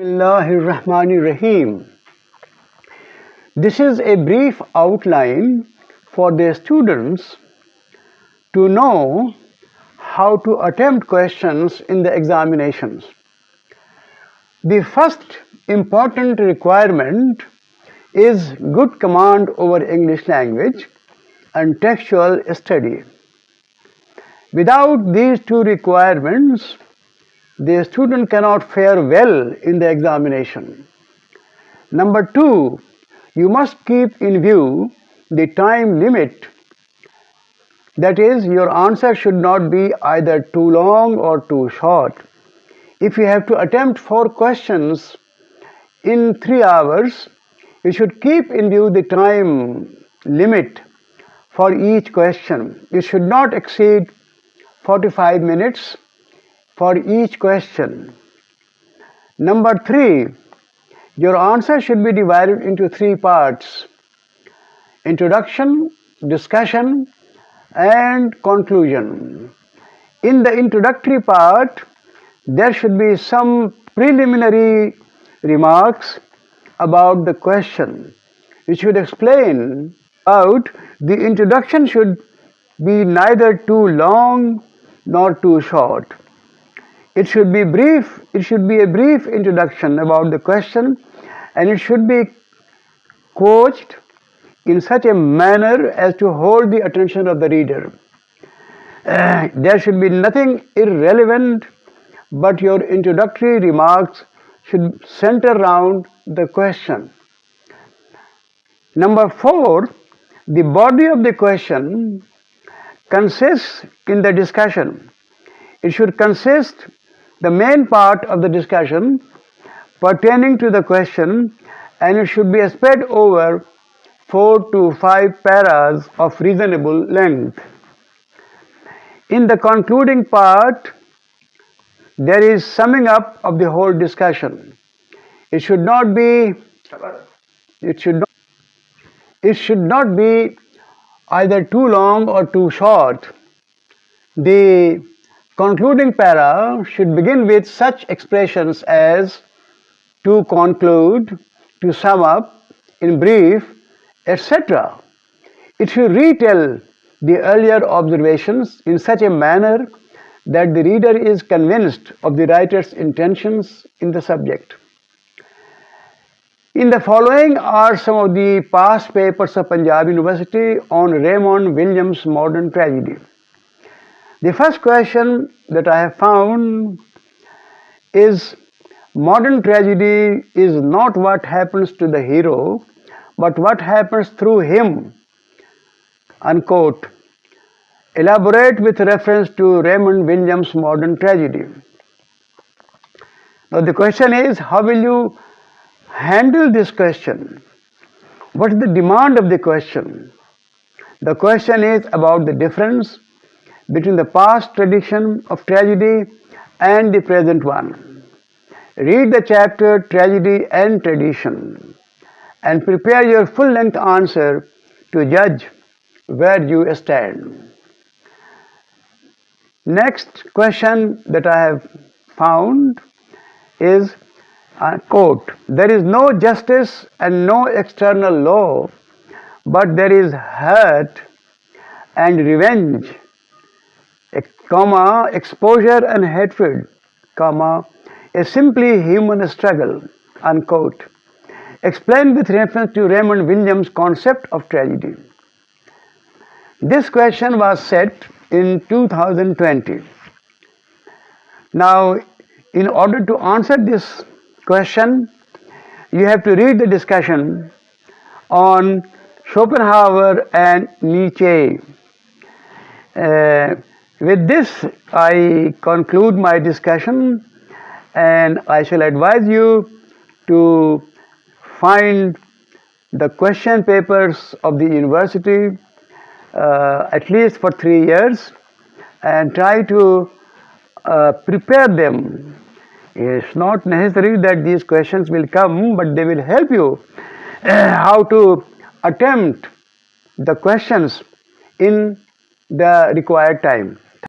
Bismillahirrahmanirrahim. This is a brief outline for the students to know how to attempt questions in the examinations. The first important requirement is good command over English language and textual study. Without these two requirements, the student cannot fare well in the examination. Number two, you must keep in view the time limit. That is, your answer should not be either too long or too short. If you have to attempt 4 questions in 3 hours, you should keep in view the time limit for each question. It should not exceed 45 minutes for each question. Number 3, your answer should be divided into 3 parts: introduction, discussion, and conclusion. In the introductory part, there should be some preliminary remarks about the question. You should explain out the introduction should be neither too long nor too short. It should be brief. It should be a brief introduction about the question, and it should be couched in such a manner as to hold the attention of the reader. There should be nothing irrelevant, but your introductory remarks should center around the question. Number 4, the body of the question consists in the discussion. It should consist the main part of the discussion pertaining to the question, and it should be spread over 4 to 5 paras of reasonable length. In the concluding part, there is summing up of the whole discussion. It should not be either too long or too short. The concluding para should begin with such expressions as to conclude, to sum up, in brief, etc. It should retell the earlier observations in such a manner that the reader is convinced of the writer's intentions in the subject. In the following are some of the past papers of Punjab University on Raymond Williams' modern tragedy. The first question that I have found is: modern tragedy is not what happens to the hero, but what happens through him. Unquote. Elaborate with reference to Raymond Williams' modern tragedy. Now the question is, how will you handle this question? What is the demand of the question? The question is about the difference between the past tradition of tragedy and the present one. Read the chapter Tragedy and Tradition and prepare your full-length answer to judge where you stand. Next question that I have found is, quote, there is no justice and no external law, but there is hurt and revenge, exposure and hatred, a simply human struggle, unquote. Explain with reference to Raymond Williams' concept of tragedy. This question was set in 2020. Now, in order to answer this question, you have to read the discussion on Schopenhauer and Nietzsche. With this, I conclude my discussion, and I shall advise you to find the question papers of the university at least for 3 years and try to prepare them. It's not necessary that these questions will come, but they will help you how to attempt the questions in the required time.